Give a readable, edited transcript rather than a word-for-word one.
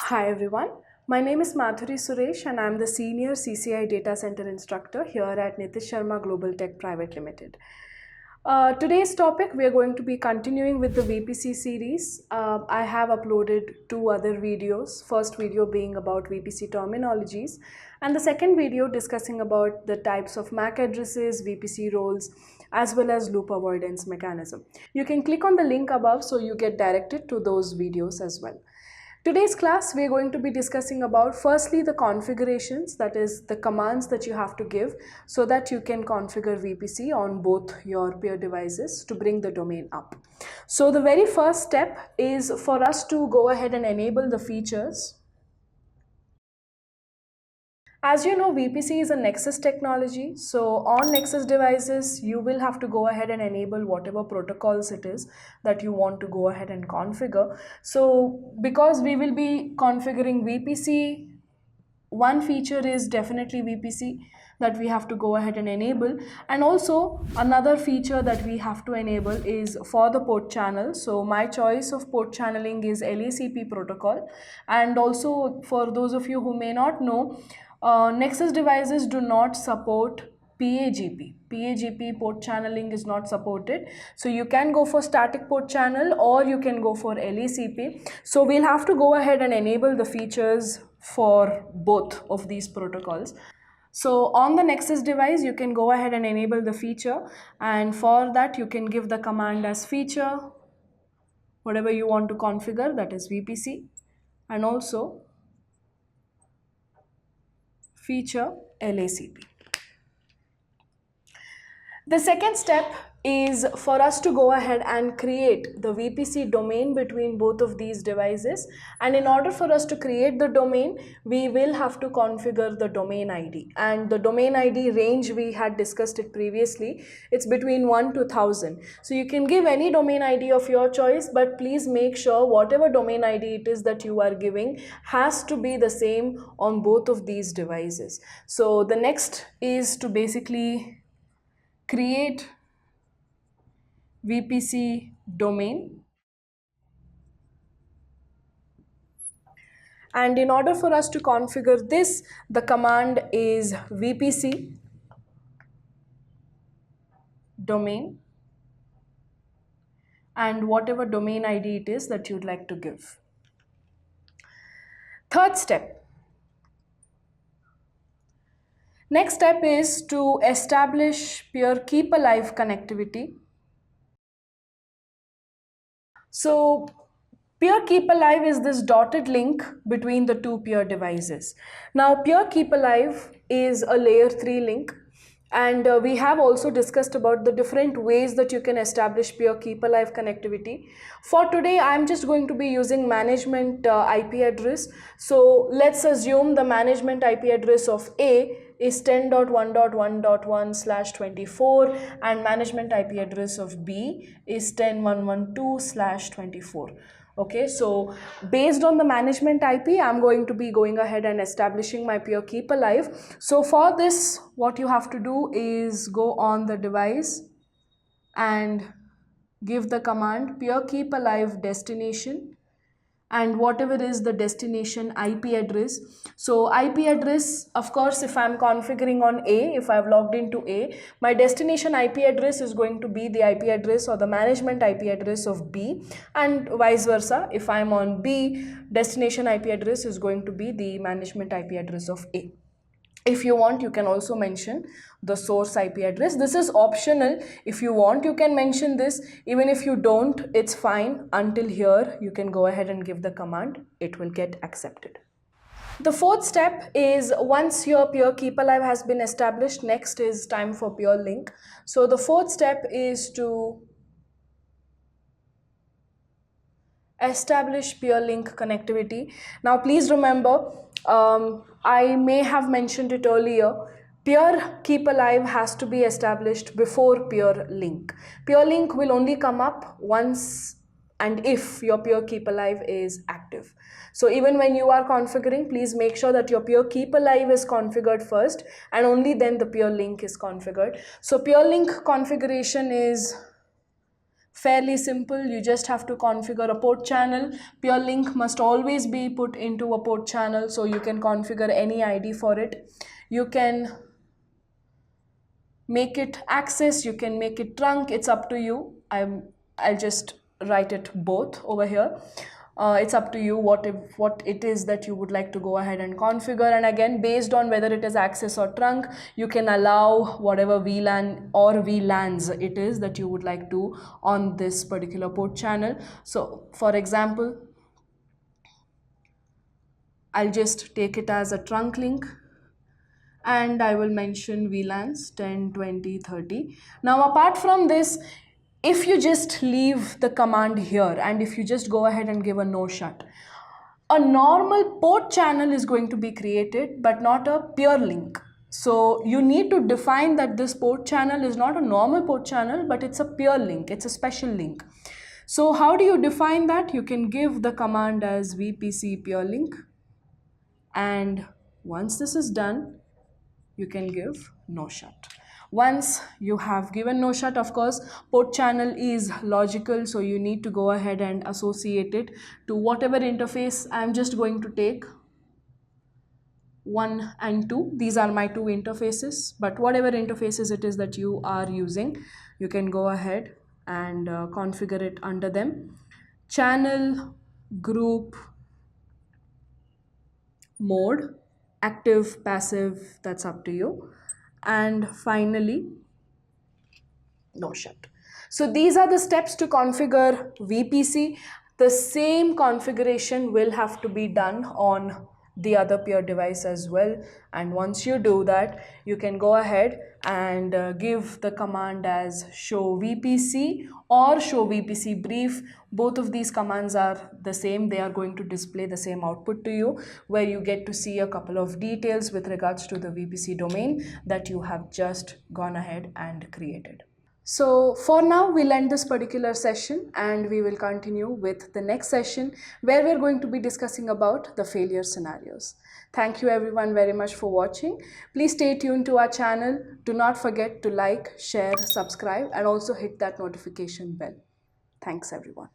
Hi everyone, my name is Madhuri Suresh and I am the Senior CCI Data Center Instructor here at Nitish Sharma Global Tech Private Limited. Today's topic, we are going to be continuing with the VPC series. I have uploaded two other videos, first video being about VPC terminologies and the second video discussing about the types of MAC addresses, VPC roles, as well as loop avoidance mechanism. You can click on the link above so you get directed to those videos as well. Today's class, we are going to be discussing about firstly the configurations, that is the commands that you have to give so that you can configure VPC on both your peer devices to bring the domain up. So the very first step is for us to go ahead and enable the features. As you know, VPC is a Nexus technology. So on Nexus devices, you will have to go ahead and enable whatever protocols it is that you want to go ahead and configure. So because we will be configuring VPC, one feature is definitely VPC that we have to go ahead and enable, and also another feature that we have to enable is for the port channel. So my choice of port channeling is LACP protocol, and also for those of you who may not know, Nexus devices do not support PAGP. PAGP port channeling is not supported. So you can go for static port channel or you can go for LACP. So we'll have to go ahead and enable the features for both of these protocols. So on the Nexus device, you can go ahead and enable the feature, and for that you can give the command as feature, whatever you want to configure, that is VPC, and also feature LACP. The second step is for us to go ahead and create the VPC domain between both of these devices, and in order for us to create the domain, we will have to configure the domain ID, and the domain ID range we had discussed it previously. It's between 1 to 1000. So you can give any domain ID of your choice, but please make sure whatever domain ID it is that you are giving has to be the same on both of these devices. So the next is to basically create VPC domain, and in order for us to configure this, the command is VPC domain and whatever domain ID it is that you'd like to give. Third step. Next step is to establish peer keep alive connectivity. So peer keep alive is this dotted link between the two peer devices. Now peer keep alive is a layer 3 link, and we have also discussed about the different ways that you can establish peer keep alive connectivity. For today, I'm just going to be using management IP address. So let's assume the management IP address of A is 10.1.1.1/24 and management IP address of B is 10.112/24. Okay, so based on the management IP, I'm going to be going ahead and establishing my peer keep alive. So for this, what you have to do is go on the device and give the command peer keep alive destination and whatever is the destination IP address. So IP address, of course, if I'm configuring on A, if I've logged into A, my destination IP address is going to be the IP address or the management IP address of B, and vice versa. If I'm on B, destination IP address is going to be the management IP address of A. If you want, you can also mention the source IP address. This is optional. If you want, you can mention this. Even if you don't, it's fine. Until here, you can go ahead and give the command. It will get accepted. The fourth step is once your peer keep alive has been established, next is time for peer link. So the fourth step is to establish peer link connectivity. Now please remember, I may have mentioned it earlier, peer keep alive has to be established before peer link. Peer link will only come up once and if your peer keep alive is active. So even when you are configuring, please make sure that your peer keep alive is configured first and only then the peer link is configured. So peer link configuration is Fairly simple. You just have to configure a port channel. Peer link must always be put into a port channel, so you can configure any ID for it. You can make it access, you can make it trunk, it's up to you. I'll just write it both over here. It's up to you what it is that you would like to go ahead and configure, and again, based on whether it is access or trunk, you can allow whatever VLAN or VLANs it is that you would like to on this particular port channel. So for example, I'll just take it as a trunk link, and I will mention VLANs 10, 20, 30. Now apart from this, if you just leave the command here and if you just go ahead and give a no shut, a normal port channel is going to be created but not a peer link. So you need to define that this port channel is not a normal port channel, but it's a peer link, it's a special link. So how do you define that? You can give the command as VPC peer link, and once this is done, you can give no shut. Once you have given no shut, of course, port channel is logical, so you need to go ahead and associate it to whatever interface. I'm just going to take 1 and 2. These are my 2 interfaces, but whatever interfaces it is that you are using, you can go ahead and configure it under them. Channel, group, mode, active, passive, that's up to you. And finally, no shut. So these are the steps to configure VPC. The same configuration will have to be done on the other peer device as well, and once you do that, you can go ahead and give the command as show VPC or show VPC brief. Both of these commands are the same. They are going to display the same output to you, where you get to see a couple of details with regards to the VPC domain that you have just gone ahead and created. So for now, we'll end this particular session and we will continue with the next session, where we're going to be discussing about the failure scenarios. Thank you everyone very much for watching. Please stay tuned to our channel. Do not forget to like, share, subscribe, and also hit that notification bell. Thanks everyone.